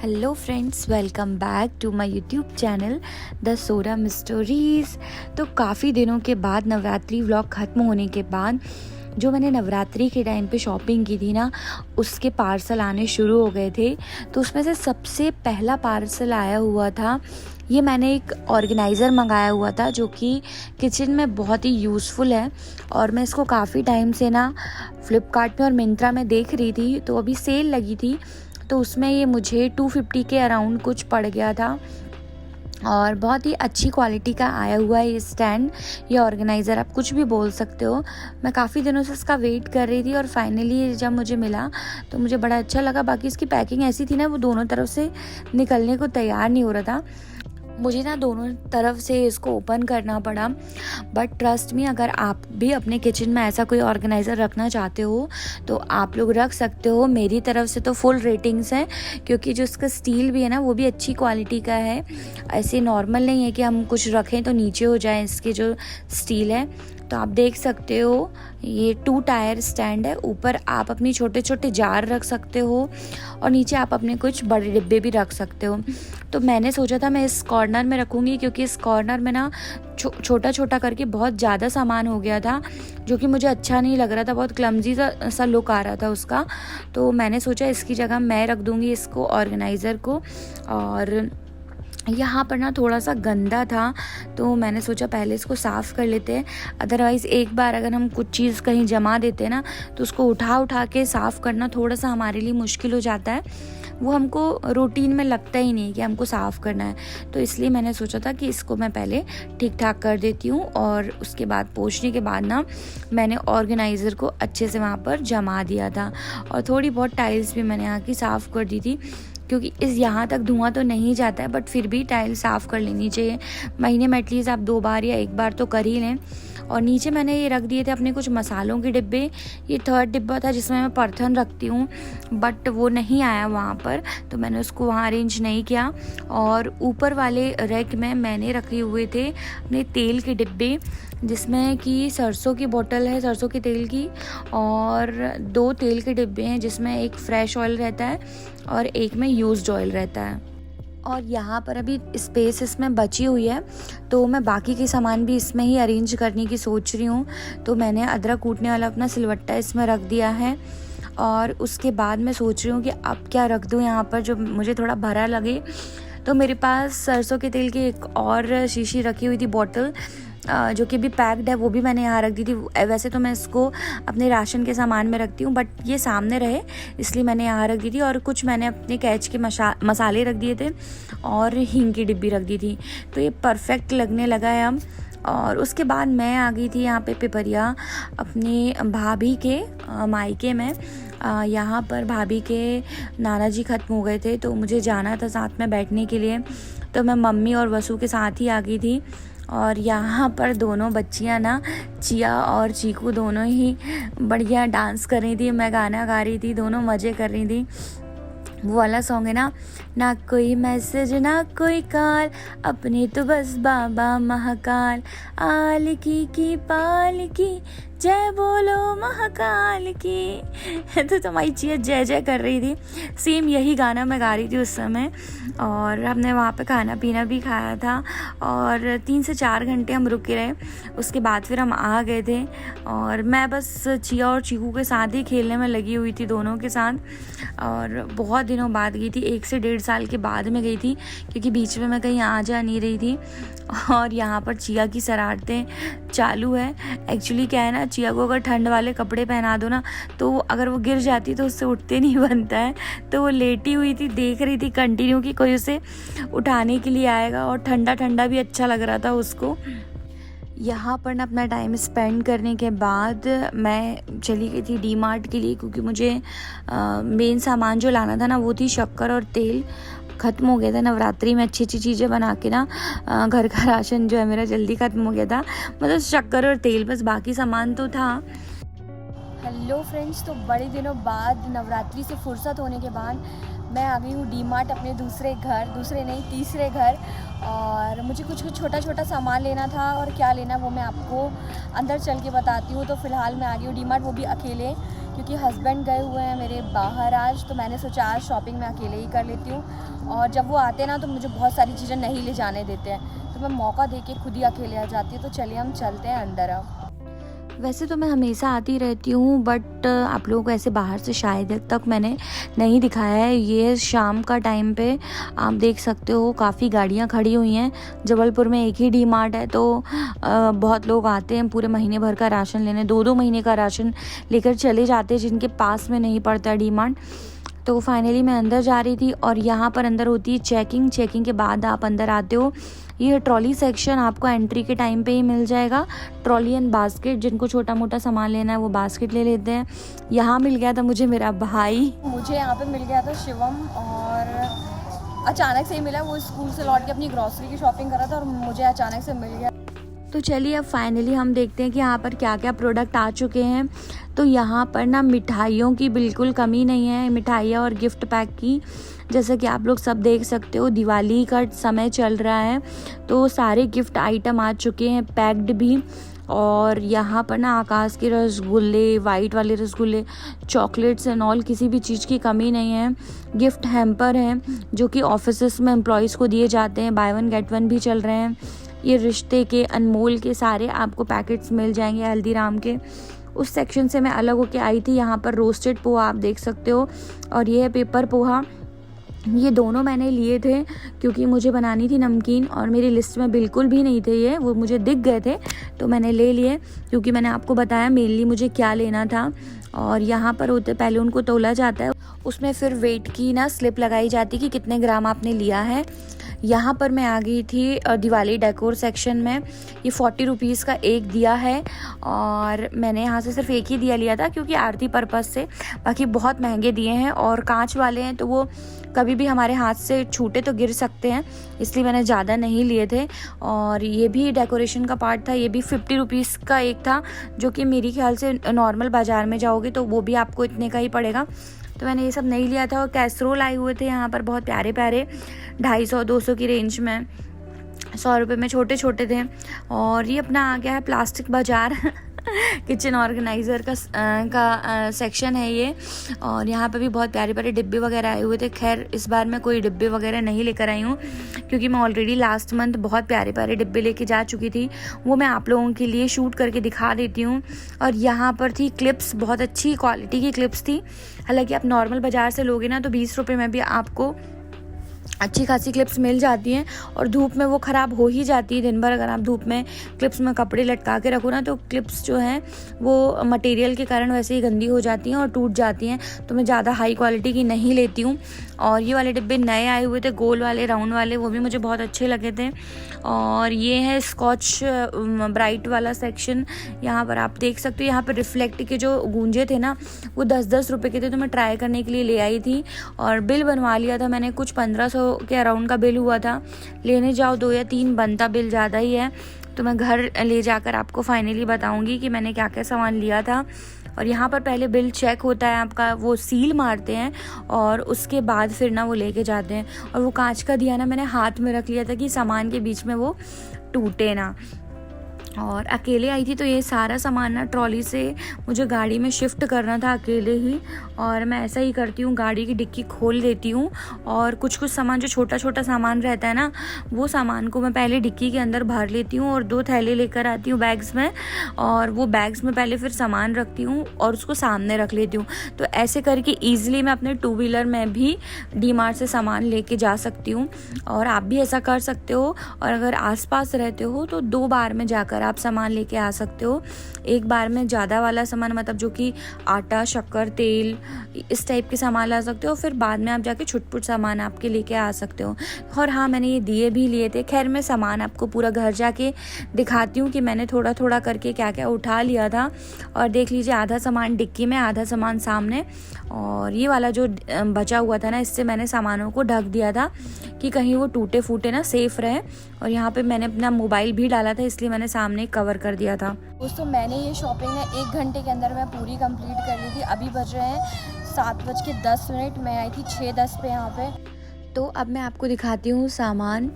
Hello friends, welcome back to my YouTube channel the Sora mysteries. तो काफ़ी दिनों के बाद नवरात्रि व्लॉग ख़त्म होने के बाद जो मैंने नवरात्रि के टाइम पे शॉपिंग की थी ना, उसके पार्सल आने शुरू हो गए थे। तो उसमें से सबसे पहला पार्सल आया हुआ था, ये मैंने एक ऑर्गेनाइज़र मंगाया हुआ था जो कि किचन में बहुत ही यूज़फुल है। और मैं इसको काफ़ी टाइम से ना फ्लिपकार्ट में और मिंत्रा में देख रही थी, तो अभी सेल लगी थी तो उसमें ये मुझे 250 के अराउंड कुछ पड़ गया था। और बहुत ही अच्छी क्वालिटी का आया हुआ है ये स्टैंड, ये ऑर्गेनाइज़र, आप कुछ भी बोल सकते हो। मैं काफ़ी दिनों से इसका वेट कर रही थी और फाइनली जब मुझे मिला तो मुझे बड़ा अच्छा लगा। बाकी इसकी पैकिंग ऐसी थी ना, वो दोनों तरफ से निकलने को तैयार नहीं हो रहा था। मुझे ना दोनों तरफ से इसको ओपन करना पड़ा। बट ट्रस्ट मी, अगर आप भी अपने किचन में ऐसा कोई ऑर्गेनाइज़र रखना चाहते हो तो आप लोग रख सकते हो। मेरी तरफ से तो फुल रेटिंग्स हैं, क्योंकि जो इसका स्टील भी है ना, वो भी अच्छी क्वालिटी का है। ऐसे नॉर्मल नहीं है कि हम कुछ रखें तो नीचे हो जाए इसके जो स्टील है। तो आप देख सकते हो, ये 2 टायर स्टैंड है। ऊपर आप अपनी छोटे छोटे जार रख सकते हो और नीचे आप अपने कुछ बड़े डिब्बे भी रख सकते हो। तो मैंने सोचा था मैं इस कॉर्नर में रखूँगी, क्योंकि इस कॉर्नर में ना छोटा छोटा करके बहुत ज़्यादा सामान हो गया था, जो कि मुझे अच्छा नहीं लग रहा था। बहुत क्लमजी सा लुक आ रहा था उसका। तो मैंने सोचा इसकी जगह मैं रख दूँगी इसको, ऑर्गेनाइज़र को। और यहाँ पर ना थोड़ा सा गंदा था, तो मैंने सोचा पहले इसको साफ़ कर लेते हैं। अदरवाइज़ एक बार अगर हम कुछ चीज़ कहीं जमा देते हैं ना, तो उसको उठा के साफ़ करना थोड़ा सा हमारे लिए मुश्किल हो जाता है। वो हमको रूटीन में लगता ही नहीं कि हमको साफ़ करना है। तो इसलिए मैंने सोचा था कि इसको मैं पहले ठीक ठाक कर देती हूँ, और उसके बाद पोंछने के बाद ना मैंने ऑर्गेनाइज़र को अच्छे से वहाँ पर जमा दिया था। और थोड़ी बहुत टाइल्स भी मैंने यहाँ की साफ़ कर दी थी, क्योंकि इस यहाँ तक धुआं तो नहीं जाता है, बट फिर भी टाइल साफ़ कर लेनी चाहिए। महीने में एटलीस्ट आप 2 बार या 1 बार तो कर ही लें। और नीचे मैंने ये रख दिए थे अपने कुछ मसालों के डिब्बे। ये 3rd डिब्बा था जिसमें मैं परथन रखती हूँ, बट वो नहीं आया वहाँ पर, तो मैंने उसको वहाँ अरेंज नहीं किया। और ऊपर वाले रैक में मैंने रखे हुए थे अपने तेल के डिब्बे, जिसमें कि सरसों की बोतल है, सरसों के तेल की, और 2 तेल के डिब्बे हैं जिसमें एक फ्रेश ऑयल रहता है और एक में यूज्ड ऑयल रहता है। और यहाँ पर अभी स्पेस इसमें बची हुई है, तो मैं बाकी के सामान भी इसमें ही अरेंज करने की सोच रही हूँ। तो मैंने अदरक कूटने वाला अपना सिलवट्टा इसमें रख दिया है। और उसके बाद मैं सोच रही हूँ कि अब क्या रख दूँ यहाँ पर जो मुझे थोड़ा भरा लगे। तो मेरे पास सरसों के तेल की एक और शीशी रखी हुई थी बॉटल, जो कि भी पैक्ड है, वो भी मैंने यहाँ रख दी थी। वैसे तो मैं इसको अपने राशन के सामान में रखती हूँ, बट ये सामने रहे इसलिए मैंने यहाँ रख दी थी। और कुछ मैंने अपने कैच के मसाले रख दिए थे और हींग की डिब्बी रख दी थी। तो ये परफेक्ट लगने लगा है अब। और उसके बाद मैं आ गई थी यहाँ पे पिपरिया अपनी भाभी के मायके में। यहाँ पर भाभी के नाना जी ख़त्म हो गए थे, तो मुझे जाना था साथ में बैठने के लिए। तो मैं मम्मी और वसु के साथ ही आ गई थी। और यहाँ पर दोनों बच्चियाँ ना, चिया और चीकू, दोनों ही बढ़िया डांस कर रही थी। मैं गाना गा रही थी, दोनों मज़े कर रही थी। वो वाला सॉन्ग है ना, ना कोई मैसेज ना कोई कॉल, अपने तो बस बाबा महाकाल, आल की पाल की, जय बोलो महाकाल की। तो तुम्हारी चिया जय जय कर रही थी। सेम यही गाना मैं गा रही थी उस समय। और हमने वहाँ पे खाना पीना भी खाया था और 3 से 4 घंटे हम रुके रहे। उसके बाद फिर हम आ गए थे, और मैं बस चिया और चीकू के साथ ही खेलने में लगी हुई थी, दोनों के साथ। और बहुत दिनों बाद गई थी, 1 से 1.5 साल के बाद में गई थी, क्योंकि बीच में मैं कहीं आ जा नहीं रही थी। और यहाँ पर चिया की शरारतें चालू है। एक्चुअली क्या है ना, चिया को अगर ठंड वाले कपड़े पहना दो ना, तो अगर वो गिर जाती तो उससे उठते नहीं बनता है। तो वो लेटी हुई थी, देख रही थी कंटिन्यू कि कोई उसे उठाने के लिए आएगा, और ठंडा ठंडा भी अच्छा लग रहा था उसको। यहाँ पर ना अपना टाइम स्पेंड करने के बाद मैं चली गई थी डी मार्ट के लिए, क्योंकि मुझे मेन सामान जो लाना था ना, वो थी शक्कर और तेल। ख़त्म हो गया था नवरात्रि में अच्छी अच्छी चीज़ें बना के ना, घर का राशन जो है मेरा जल्दी ख़त्म हो गया था। मतलब शक्कर और तेल, बस बाकी सामान तो था। हेलो फ्रेंड्स, तो बड़े दिनों बाद नवरात्रि से फुर्सत होने के बाद मैं आ गई हूँ डी मार्ट, अपने तीसरे घर। और मुझे कुछ छोटा छोटा सामान लेना था, और क्या लेना वो मैं आपको अंदर चल के बताती हूँ। तो फ़िलहाल मैं आ गई हूँ डी मार्ट, वो भी अकेले, क्योंकि हस्बैंड गए हुए हैं मेरे बाहर आज, तो मैंने सोचा आज शॉपिंग मैं अकेले ही कर लेती हूँ। और जब वो आते हैं ना तो मुझे बहुत सारी चीज़ें नहीं ले जाने देते हैं, तो मैं मौका देके खुद ही अकेले आ जाती हूँ। तो चलिए हम चलते हैं अंदर अब। वैसे तो मैं हमेशा आती रहती हूँ, बट आप लोगों को ऐसे बाहर से शायद तक मैंने नहीं दिखाया है। ये शाम का टाइम पे आप देख सकते हो काफ़ी गाड़ियाँ खड़ी हुई हैं। जबलपुर में एक ही डी मार्ट है, तो बहुत लोग आते हैं पूरे महीने भर का राशन लेने, 2-2 महीने का राशन लेकर चले जाते हैं जिनके पास में नहीं पड़ता डी मार्ट। तो फाइनली मैं अंदर जा रही थी और यहाँ पर अंदर होती है चेकिंग के बाद आप अंदर आते हो। ये ट्रॉली सेक्शन आपको एंट्री के टाइम पे ही मिल जाएगा। ट्रॉली एंड बास्केट, जिनको छोटा मोटा सामान लेना है वो बास्केट ले लेते हैं। यहाँ मिल गया था मुझे मेरा भाई, मुझे यहाँ पे मिल गया था शिवम, और अचानक से ही मिला। वो स्कूल से लौट के अपनी ग्रॉसरी की शॉपिंग कर रहा था और मुझे अचानक से मिल गया। तो चलिए अब फाइनली हम देखते हैं कि यहाँ पर क्या क्या प्रोडक्ट आ चुके हैं। तो यहाँ पर ना मिठाइयों की बिल्कुल कमी नहीं है, मिठाइयाँ और गिफ्ट पैक की। जैसे कि आप लोग सब देख सकते हो दिवाली का समय चल रहा है, तो सारे गिफ्ट आइटम आ चुके हैं, पैक्ड भी। और यहाँ पर ना आकाश के रसगुल्ले, वाइट वाले रसगुल्ले, चॉकलेट्स एंड ऑल, किसी भी चीज़ की कमी नहीं है। गिफ्ट हैम्पर हैं जो कि ऑफिसेस में एम्प्लॉयज़ को दिए जाते हैं, बाय वन गेट वन भी चल रहे हैं। ये रिश्ते के, अनमोल के सारे आपको पैकेट्स मिल जाएंगे हल्दीराम के। उस सेक्शन से मैं अलग होके आई थी। यहाँ पर रोस्टेड पोहा आप देख सकते हो, और ये है पेपर पोहा। ये दोनों मैंने लिए थे क्योंकि मुझे बनानी थी नमकीन और मेरी लिस्ट में बिल्कुल भी नहीं थे ये, वो मुझे दिख गए थे तो मैंने ले लिए, क्योंकि मैंने आपको बताया मेनली मुझे क्या लेना था। और यहाँ पर होते पहले उनको तोला जाता है, उसमें फिर वेट की ना स्लिप लगाई जाती कि कितने ग्राम आपने लिया है। यहाँ पर मैं आ गई थी दिवाली डेकोर सेक्शन में। ये 40 रुपीज़ का एक दिया है और मैंने यहाँ से सिर्फ एक ही दिया लिया था क्योंकि आरती पर्पज़ से। बाकी बहुत महंगे दिए हैं और कांच वाले हैं, तो वो कभी भी हमारे हाथ से छूटे तो गिर सकते हैं, इसलिए मैंने ज़्यादा नहीं लिए थे। और ये भी डेकोरेशन का पार्ट था, ये भी 50 रुपीज़ का एक था, जो कि मेरे ख्याल से नॉर्मल बाज़ार में जाओगे तो वो भी आपको इतने का ही पड़ेगा। तो मैंने ये सब नहीं लिया था। और कैसरोल आए हुए थे यहाँ पर बहुत प्यारे प्यारे, 250-200 की रेंज में, 100 रुपये में छोटे छोटे थे। और ये अपना आ गया है प्लास्टिक बाज़ार किचन ऑर्गेनाइज़र का सेक्शन है ये। और यहाँ पे भी बहुत प्यारे प्यारे डिब्बे वगैरह आए हुए थे। खैर इस बार मैं कोई डिब्बे वगैरह नहीं लेकर आई हूँ क्योंकि मैं ऑलरेडी लास्ट मंथ बहुत प्यारे प्यारे डिब्बे लेके जा चुकी थी, वो मैं आप लोगों के लिए शूट करके दिखा देती हूँ। और यहाँ पर थी क्लिप्स, बहुत अच्छी क्वालिटी की क्लिप्स थी। हालांकि आप नॉर्मल बाज़ार से लोगे ना तो 20 रुपये में भी आपको अच्छी खासी क्लिप्स मिल जाती हैं, और धूप में वो ख़राब हो ही जाती है। दिन भर अगर आप धूप में क्लिप्स में कपड़े लटका के रखो ना तो क्लिप्स जो हैं वो मटेरियल के कारण वैसे ही गंदी हो जाती हैं और टूट जाती हैं। तो मैं ज़्यादा हाई क्वालिटी की नहीं लेती हूँ। और ये वाले डिब्बे नए आए हुए थे, गोल वाले, राउंड वाले, वो भी मुझे बहुत अच्छे लगे थे। और ये है स्कॉच ब्राइट वाला सेक्शन। यहाँ पर आप देख सकते हो, यहाँ पर रिफ्लेक्ट के जो गूंजे थे ना वो 10-10 रुपये के थे, तो मैं ट्राई करने के लिए ले आई थी और बिल बनवा लिया था मैंने। कुछ 1500 के अराउंड का बिल हुआ था। लेने जाओ 2 या 3 बनता बिल ज़्यादा ही है। तो मैं घर ले जाकर आपको फाइनली बताऊंगी कि मैंने क्या क्या सामान लिया था। और यहाँ पर पहले बिल चेक होता है आपका, वो सील मारते हैं और उसके बाद फिर ना वो लेके जाते हैं। और वो कांच का दिया ना मैंने हाथ में रख लिया था कि सामान के बीच में वो टूटे ना। और अकेले आई थी तो ये सारा सामान ना ट्रॉली से मुझे गाड़ी में शिफ्ट करना था अकेले ही। और मैं ऐसा ही करती हूँ, गाड़ी की डिक्की खोल देती हूँ और कुछ कुछ सामान जो छोटा छोटा सामान रहता है ना वो सामान को मैं पहले डिक्की के अंदर भर लेती हूँ और 2 थैले लेकर आती हूँ बैग्स में, और वो बैग्स में पहले फिर सामान रखती हूँ और उसको सामने रख लेती हूँ। तो ऐसे करके ईजिली मैं अपने 2 व्हीलर में भी डी मार्ट से सामान लेके जा सकती हूँ, और आप भी ऐसा कर सकते हो। और अगर आसपास रहते हो तो 2 बार में जाकर आप सामान लेके आ सकते हो। एक बार में ज़्यादा वाला सामान, मतलब जो कि आटा, शक्कर, तेल, इस टाइप के सामान ला सकते हो, फिर बाद में आप जाके छुटपुट सामान आपके लेके आ सकते हो। और हाँ, मैंने ये दिए भी लिए थे। खैर मैं सामान आपको पूरा घर जाके दिखाती हूँ कि मैंने थोड़ा थोड़ा करके क्या क्या उठा लिया था। और देख लीजिए, आधा सामान डिक्की में, आधा सामान सामने। और ये वाला जो बचा हुआ था ना, इससे मैंने सामानों को ढक दिया था कि कहीं वो टूटे फूटे ना, सेफ रहे। और यहाँ पे मैंने अपना मोबाइल भी डाला था, इसलिए मैंने सामने कवर कर दिया था। दोस्तों मैंने ये शॉपिंग ना 1 घंटे के अंदर मैं पूरी कंप्लीट कर ली थी। अभी बज रहे हैं 7:10। मैं आई थी 6:10 पे यहाँ पे। तो अब मैं आपको दिखाती हूँ सामान।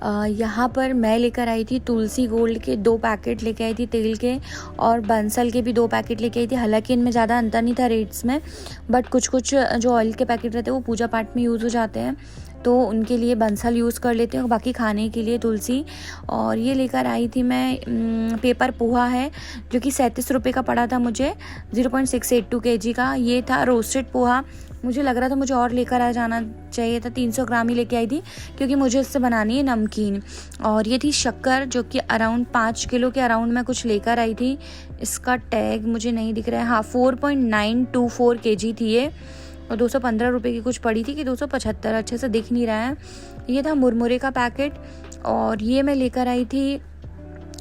यहाँ पर मैं लेकर आई थी तुलसी गोल्ड के 2 पैकेट लेके आई थी तेल के, और बंसल के भी 2 पैकेट लेके आई थी। हालांकि इनमें ज़्यादा अंतर नहीं था रेट्स में, बट कुछ कुछ जो ऑयल के पैकेट रहते हैं वो पूजा पाठ में यूज़ हो जाते हैं, तो उनके लिए बंसल यूज़ कर लेते हैं, और बाकी खाने के लिए तुलसी। और ये लेकर आई थी मैं पेपर पोहा है, जो कि 37 रुपये का पड़ा था मुझे, 0.682 kg का। ये था रोस्टेड पोहा। मुझे लग रहा था मुझे और लेकर आ जाना चाहिए था, 300 ग्राम ही लेके आई थी, क्योंकि मुझे इससे बनानी है नमकीन। और ये थी शक्कर, जो कि अराउंड 5 किलो के अराउंड मैं कुछ लेकर आई थी। इसका टैग मुझे नहीं दिख रहा है। हाँ, 4.924 kg थी ये, और 215 रुपये की कुछ पड़ी थी कि 275, अच्छे से दिख नहीं रहा है। ये था मुरमुरे का पैकेट, और ये मैं लेकर आई थी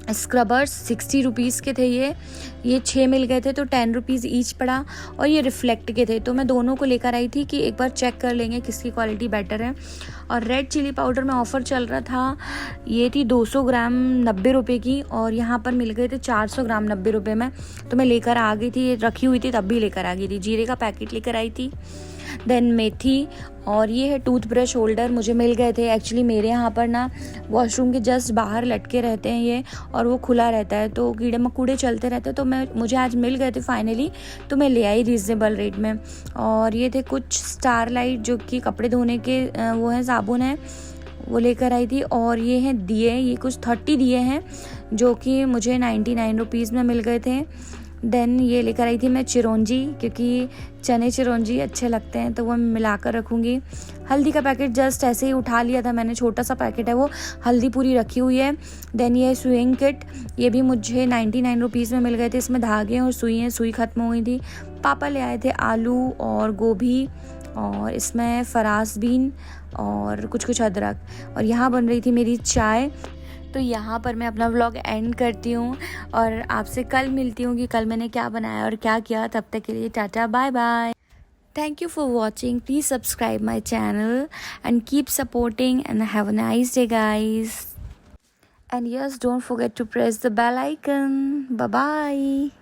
स्क्रबर्स, 60 रुपीज़ के थे ये 6 मिल गए थे, तो 10 रुपीज़ ईच पड़ा। और ये रिफ्लेक्ट के थे, तो मैं दोनों को लेकर आई थी कि एक बार चेक कर लेंगे किसकी क्वालिटी बेटर है। और रेड चिली पाउडर में ऑफ़र चल रहा था, ये थी 200 ग्राम 90 रुपये की, और यहाँ पर मिल गए थे 400 ग्राम 90 रुपये में, तो मैं लेकर आ गई थी। रखी हुई थी तब भी लेकर आ गई थी। जीरे का पैकेट लेकर आई थी, देन मेथी, और ये है टूथब्रश होल्डर, मुझे मिल गए थे। एक्चुअली मेरे यहाँ पर ना वॉशरूम के जस्ट बाहर लटके रहते हैं ये, और वो खुला रहता है, तो कीड़े मकोड़े चलते रहते हैं, तो मुझे आज मिल गए थे फाइनली, तो मैं ले आई रीज़नेबल रेट में। और ये थे कुछ स्टारलाइट, जो कि कपड़े धोने के वो हैं, साबुन है, वो लेकर आई थी। और ये हैं दिए, ये कुछ 30 दिए हैं, जो कि मुझे 99 रुपीज़ में मिल गए थे। देन ये लेकर आई थी मैं चिरौंजी, क्योंकि चने चिरौंजी अच्छे लगते हैं, तो वो मैं मिलाकर रखूँगी। हल्दी का पैकेट जस्ट ऐसे ही उठा लिया था मैंने, छोटा सा पैकेट है वो, हल्दी पूरी रखी हुई है। देन ये स्विंग किट, ये भी मुझे 99 रुपीज़ में मिल गए थे। इसमें धागे और सुई हैं, सुई ख़त्म हो गई थी। पापा ले आए थे आलू और गोभी, और इसमें फरास बीन और कुछ अदरक। और यहाँ बन रही थी मेरी चाय। तो यहाँ पर मैं अपना व्लॉग एंड करती हूँ, और आपसे कल मिलती हूँ कि कल मैंने क्या बनाया और क्या किया। तब तक के लिए tata, bye bye. Thank you for watching. Please subscribe my channel and keep supporting, and have a nice day, guys. And yes, don't forget to press the bell icon. Bye bye.